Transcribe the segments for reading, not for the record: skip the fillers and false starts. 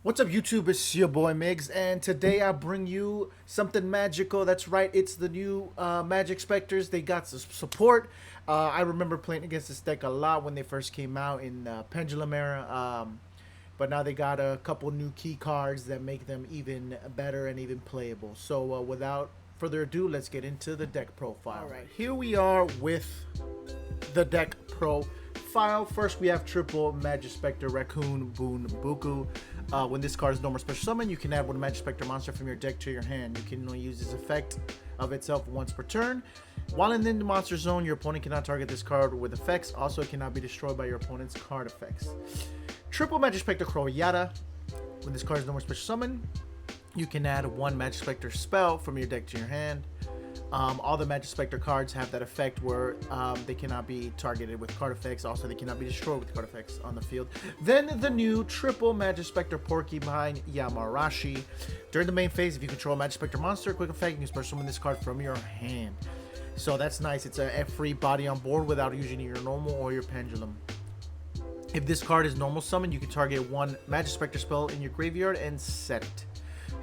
What's up, YouTube? It's your boy Migz, and today I bring you something magical. That's right, it's the new Majespecters. They got some support. I remember playing against this deck a lot when they first came out in Pendulum era, but now they got a couple new key cards that make them even better and even playable. So without further ado, let's get into the deck profile. All right, here we are with the deck profile. First, we have triple Majespecter, Raccoon, Boon, Buku. When this card is normal special summon, you can add one Majespecter monster from your deck to your hand. You can only use this effect of itself once per turn. While in the monster zone, your opponent cannot target this card with effects. Also, it cannot be destroyed by your opponent's card effects. Triple Majespecter Croyata. When this card is normal special summon, you can add one Majespecter spell from your deck to your hand. All the Majespecter cards have that effect where they cannot be targeted with card effects. Also, they cannot be destroyed with card effects on the field. Then the new triple Majespecter Porcupine Yamarashi. During the main phase, if you control a Majespecter monster, quick effect, you can special summon this card from your hand. So that's nice. It's a free body on board without using your normal or your pendulum. If this card is normal summon, you can target one Majespecter spell in your graveyard and set it.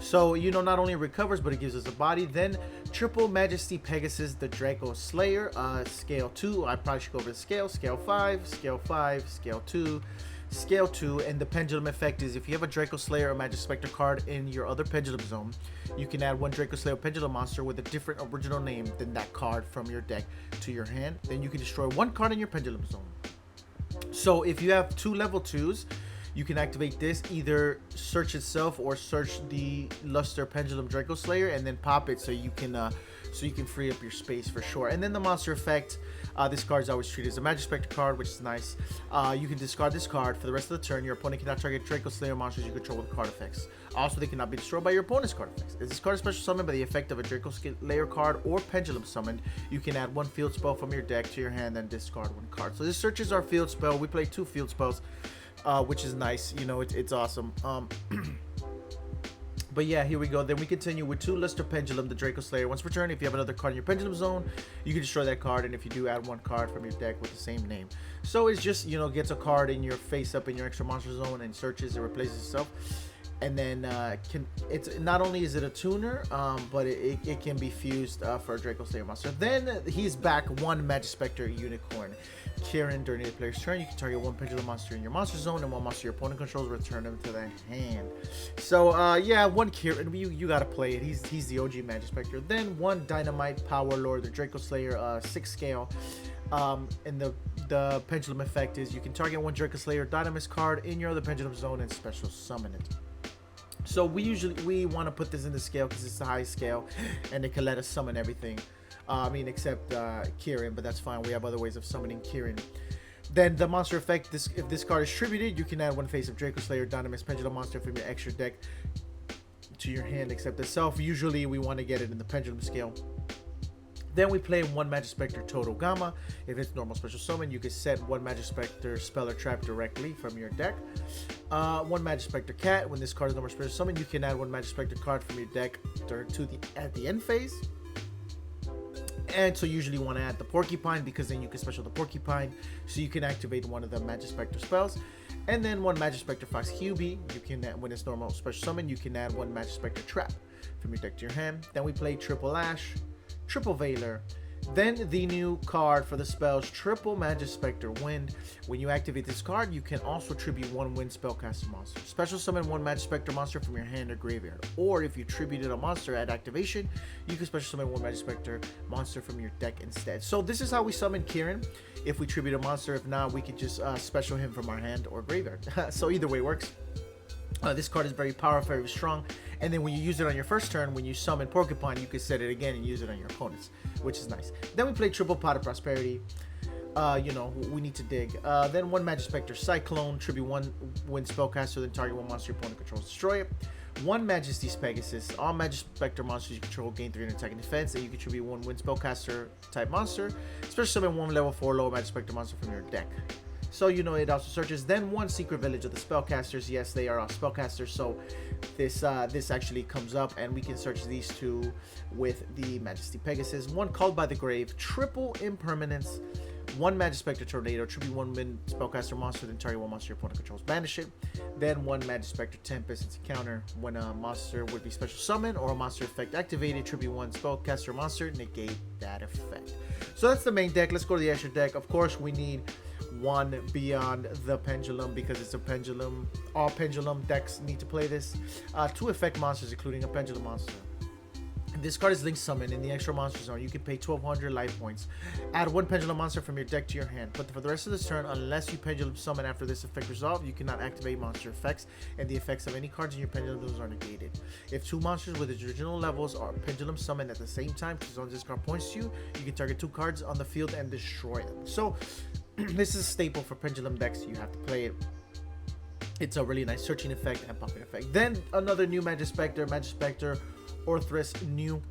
So, you know, not only recovers, but it gives us a body. Then, triple Majesty Pegasus, the dracoslayer, scale 2. I probably should go over the scale. Scale 5, scale 5, scale 2, scale 2. And the pendulum effect is if you have a dracoslayer or Majespecter card in your other pendulum zone, you can add one dracoslayer pendulum monster with a different original name than that card from your deck to your hand. Then you can destroy one card in your pendulum zone. So, if you have two level 2s, you can activate this, either search itself or search the Luster Pendulum Dracoslayer and then pop it so you can free up your space for sure. And then the monster effect, this card is always treated as a Majespecter card, which is nice. You can discard this card for the rest of the turn. Your opponent cannot target Dracoslayer monsters you control with card effects. Also, they cannot be destroyed by your opponent's card effects. If this card is special summoned by the effect of a Dracoslayer card or Pendulum summoned, you can add one field spell from your deck to your hand and discard one card. So this searches our field spell. We play 2 field spells, which is nice. You know, it's awesome. But yeah, here we go. Then we continue with 2 Luster Pendulum, the Dracoslayer. Once per turn, if you have another card in your pendulum zone, you can destroy that card, and if you do, add one card from your deck with the same name. So it's just, you know, gets a card in your face up in your extra monster zone and searches and replaces itself. And then it's not only is it a tuner, but it can be fused for a Dracoslayer monster. Then he's back, one Majespecter Unicorn. Kieran, during the player's turn, you can target one pendulum monster in your monster zone, and one monster your opponent controls, return them to their hand. So yeah, one Kieran, you gotta play it. He's the OG Majespecter. Then one Dynamite Power Lord, the Dracoslayer, 6 scale. And the pendulum effect is you can target one Dracoslayer Dynamis card in your other pendulum zone and special summon it. So we want to put this in the scale because it's the highest scale, and it can let us summon everything. I mean, except Kieran, but that's fine. We have other ways of summoning Kieran. Then the monster effect, if this card is tributed, you can add one face of Dracoslayer Dynamis Pendulum monster from your extra deck to your hand, except itself. Usually we want to get it in the pendulum scale. Then we play one Majespecter Total Gamma. If it's normal special summon, you can set one Majespecter spell or trap directly from your deck. One Majespecter Cat. When this card is normal special summon, you can add one Majespecter card from your deck at the end phase. And so usually you want to add the Porcupine because then you can special the Porcupine, so you can activate one of the Majespecter spells. And then one Majespecter Fox Hubie. You can, when it's normal special summon, you can add one Majespecter Trap from your deck to your hand. Then we play Triple Ash, Triple Veiler. Then the new card for the spells, Triple Majespecter Wind. When you activate this card, you can also tribute one Wind spellcaster monster. Special summon one Majespecter monster from your hand or graveyard. Or if you tributed a monster at activation, you can special summon one Majespecter monster from your deck instead. So this is how we summon Kieran. If we tribute a monster, if not, we can just special him from our hand or graveyard. So either way works. This card is very powerful, very strong, and then when you use it on your first turn, when you summon Porcupine, you can set it again and use it on your opponents, which is nice. Then we play Triple Pot of Prosperity. You know, we need to dig. Then one Majespecter Cyclone, tribute one Wind spellcaster, then target one monster your opponent controls, destroy it. One Majesty's Pegasus. All Majespecter monsters you control gain 3 in attack and defense, and you contribute one Wind spellcaster type monster. Special summon one level 4 lower Majespecter monster from your deck. So, you know, it also searches. Then one Secret Village of the Spellcasters. Yes, they are all spellcasters. So this actually comes up, and we can search these two with the Majesty Pegasus. One Called by the Grave. Triple Impermanence. one Majespecter Tornado, tribute one min spellcaster monster, then target one monster your opponent controls, banish it. Then one Majespecter Tempest, it's a counter. When a monster would be special summon or a monster effect activated, tribute one spellcaster monster, negate that effect. So that's the main deck. Let's go to the extra deck. Of course, we need one beyond the pendulum because it's a pendulum. All pendulum decks need to play this. Two effect monsters, including a pendulum monster. This card is Link Summon. In the extra monster zone, you can pay 1200 life points. Add one pendulum monster from your deck to your hand. But for the rest of this turn, unless you pendulum summon after this effect resolved, you cannot activate monster effects, and the effects of any cards in your pendulum zones are negated. If two monsters with its original levels are pendulum summoned at the same time to zones this card points to you, you can target two cards on the field and destroy them. So this is a staple for pendulum decks. You have to play it. It's a really nice searching effect and popping effect. Then another new Majespecter Orthrus new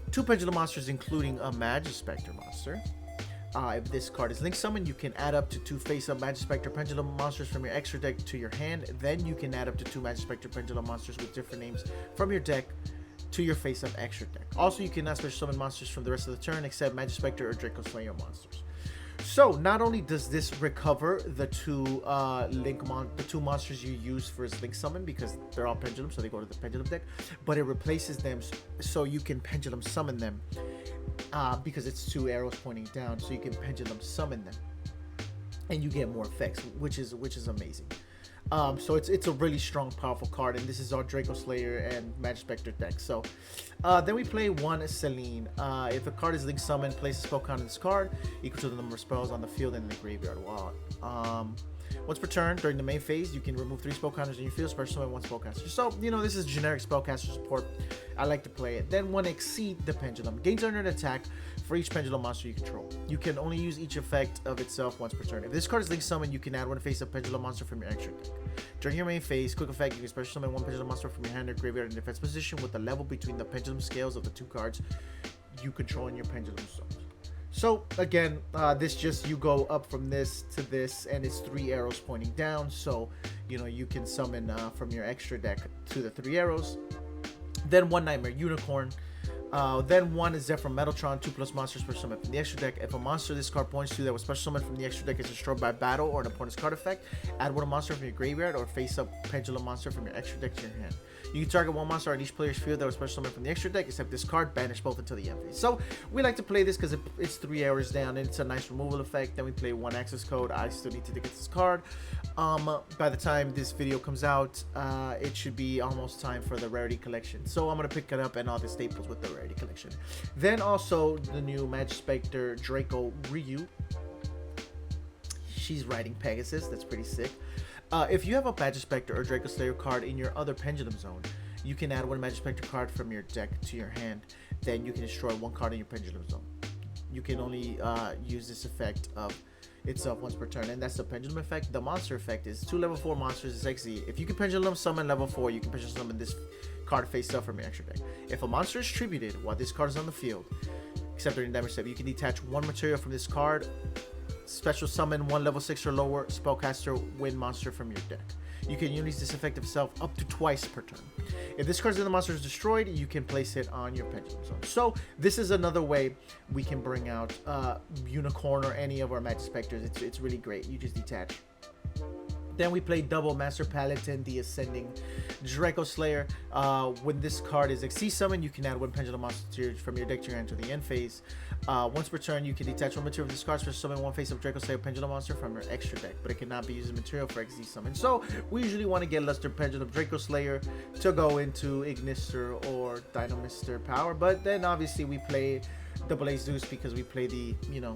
two pendulum monsters, including a Majespecter monster. If this card is Link Summon, you can add up to two face-up Majespecter pendulum monsters from your extra deck to your hand. Then you can add up to two Majespecter pendulum monsters with different names from your deck to your face-up extra deck. Also, you cannot special summon monsters from the rest of the turn except Majespecter or dracoslayer monsters. So not only does this recover the two monsters you use for his Link Summon, because they're all pendulum, so they go to the pendulum deck, but it replaces them so you can pendulum summon them because it's two arrows pointing down, so you can pendulum summon them and you get more effects, which is amazing. So it's a really strong, powerful card, and this is our dracoslayer and Majespecter deck. So then we play one Selene. If a card is Link Summon, place a spell count on this card equal to the number of spells on the field and in the graveyard. Wow. Once per turn, during the main phase, you can remove 3 spell counters in your field, special summon 1 spellcaster. So, you know, this is generic spellcaster support. I like to play it. Then one Exceed the Pendulum. Gains earned attack for each pendulum monster you control. You can only use each effect of itself once per turn. If this card is Link Summon, you can add one face-up pendulum monster from your extra deck. During your main phase, quick effect, you can special summon 1 pendulum monster from your hand or graveyard in defense position with the level between the pendulum scales of the 2 cards you control in your pendulum zones. So again, you go up from this to this, and it's 3 arrows pointing down. So, you know, you can summon from your extra deck to the 3 arrows. Then one Nightmare Unicorn. Then one is Zephyr Metaltron, 2+ monsters per summon from the extra deck. If a monster this card points to that was special summoned from the extra deck is destroyed by battle or an opponent's card effect, add one monster from your graveyard or face up pendulum monster from your extra deck to your hand. You can target one monster on each player's field that was special summoned from the extra deck, except this card, banish both until the end phase. So we like to play this because it's 3 arrows down and it's a nice removal effect. Then we play one access code. I still need to get this card. By the time this video comes out, it should be almost time for the rarity collection. So I'm gonna pick it up and all the staples with the rarity collection. Then also the new Majespecter Draco Ryu. She's riding Pegasus. That's pretty sick. If you have a Majespecter or dracoslayer card in your other pendulum zone, you can add one Majespecter card from your deck to your hand. Then you can destroy 1 card in your pendulum zone. You can only use this effect of itself once per turn, and that's the pendulum effect. The monster effect is 2 level 4 monsters. It's Exceed. If you can pendulum summon level 4, you can pendulum summon this card face up from your extra deck. If a monster is tributed while this card is on the field, except during damage step, you can detach 1 material from this card, special summon 1 level 6 or lower spellcaster win monster from your deck. You can use this effect itself up to twice per turn. If this card's in the monster is destroyed, you can place it on your pendulum zone. So this is another way we can bring out Unicorn or any of our Majespecters. It's really great. You just detach. Then we play double Master Paladin, the Ascending Dracoslayer. When this card is Exceed Summon, you can add 1 pendulum monster from your deck to your hand to the end phase. Once per turn, you can detach 1 material from this card, special summon 1 face-up Dracoslayer pendulum monster from your extra deck, but it cannot be used as material for Exceed Summon. So we usually want to get Luster Pendulum Dracoslayer to go into Ignister or Dynamister power, but then obviously we play the Blaze Zeus because we play the, you know,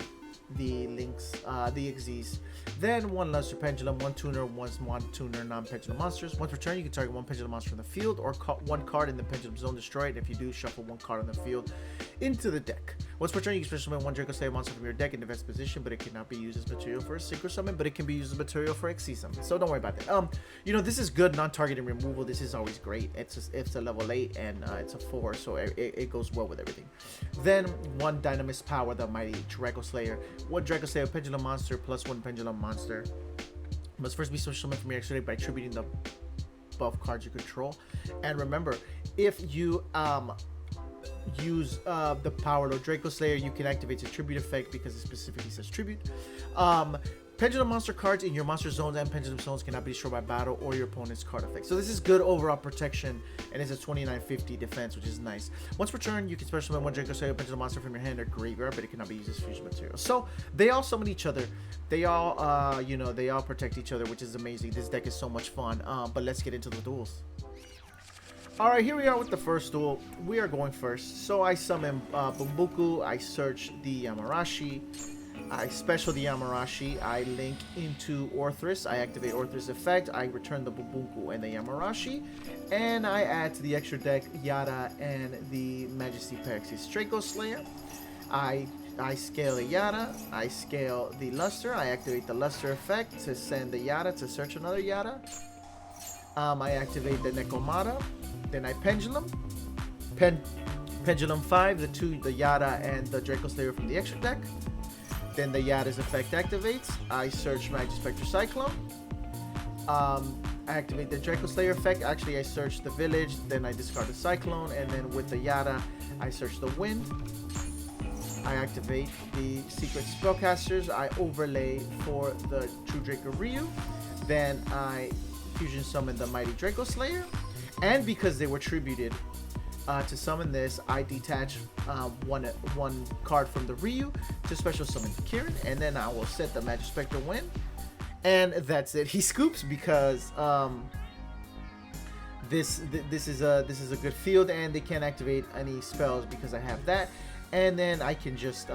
the links, the Xyz. Then 1 Luster Pendulum, 1 Tuner, 1 Tuner non-pendulum monsters. Once per turn, you can target 1 pendulum monster from the field or 1 card in the pendulum zone destroyed. If you do, shuffle 1 card on the field into the deck. Once per turn, you can special summon 1 Dracoslayer monster from your deck in defense position, but it cannot be used as material for a synchro summon, but it can be used as material for Exceed Summon. So don't worry about that. You know, this is good non-targeting removal. This is always great. It's a level 8 and it's a 4, so it goes well with everything. Then 1 Dynamis Power, the mighty Dracoslayer. 1 Dracoslayer pendulum monster plus 1 pendulum monster must first be special summoned from your extra deck by attributing the above cards you control. And remember, if you use the power load dracoslayer, you can activate the tribute effect because it specifically says tribute. Pendulum monster cards in your monster zones and pendulum zones cannot be destroyed by battle or your opponent's card effect. So this is good overall protection, and it's a 2950 defense, which is nice. Once per turn, you can special summon one dracoslayer pendulum monster from your hand or graveyard, but it cannot be used as fusion material. So they all summon each other. They all, you know, they all protect each other, which is amazing. This deck is so much fun. But let's get into the duels. Alright, here we are with the first duel. We are going first. So I summon Bumbuku, I search the Yamarashi, I special the Yamarashi, I link into Orthrus, I activate Orthrus effect, I return the Bumbuku and the Yamarashi, and I add to the extra deck Yada and the Majespecter dracoslayer. I scale the Yada, I scale the Luster, I activate the Luster effect to send the Yada to search another Yada. I activate the Nekomata, then I pendulum. Pendulum 5, the Yada and the dracoslayer from the extra deck. Then the Yada's effect activates. I search Majespecter Cyclone. I activate the dracoslayer effect. Actually, I search the village, then I discard the Cyclone, and then with the Yada, I search the wind. I activate the secret spellcasters. I overlay for the True Draco Ryu. Then I fusion summon the Mighty Dracoslayer. And because they were tributed to summon this, I detach one card from the Ryu to special summon Kirin, and then I will set the Majespecter win, and that's it. He scoops because this is a good field, and they can't activate any spells because I have that, and then I can just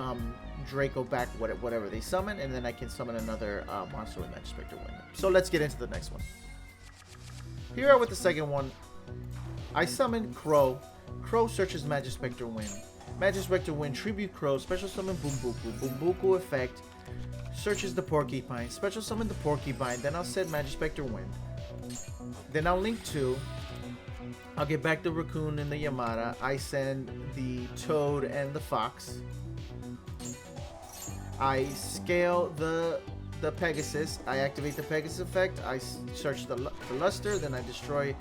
Draco back whatever they summon, and then I can summon another monster with Majespecter win. So let's get into the next one. Here are with the second one. I summon Crow. Crow searches Majespecter Wind. Majespecter Wind, tribute Crow, special summon Bumbuku. Bumbuku effect searches the Porcupine, special summon the Porcupine, then I'll set Majespecter Wind. Then I'll link 2. I'll get back the Raccoon and the Yamada. I send the Toad and the Fox. I scale the Pegasus. I activate the Pegasus effect. I search the Luster, then I destroy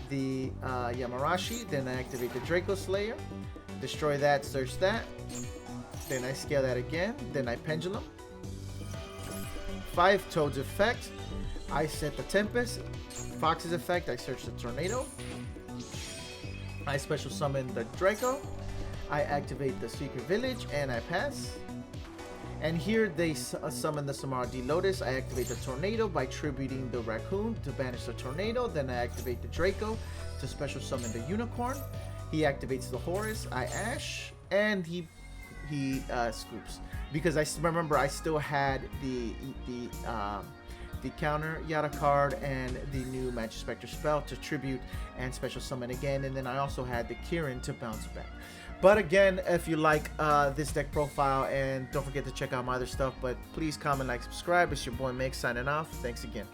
the Yamarashi, then I activate the Dracoslayer, destroy that, search that, then I scale that again, then I pendulum. 5 Toad's effect, I set the Tempest. Fox's effect, I search the Tornado. I special summon the Draco. I activate the Secret Village and I pass. And here they summon the Samardi Lotus. I activate the Tornado by tributing the Raccoon to banish the Tornado. Then I activate the Draco to special summon the Unicorn. He activates the Horus. I Ash, and he scoops because I remember I still had the counter Yada card and the new Majespecter spell to tribute and special summon again, and then I also had the Kirin to bounce back. But again, if you like this deck profile, and don't forget to check out my other stuff, but please comment, like, subscribe. It's your boy Migz signing off. Thanks again.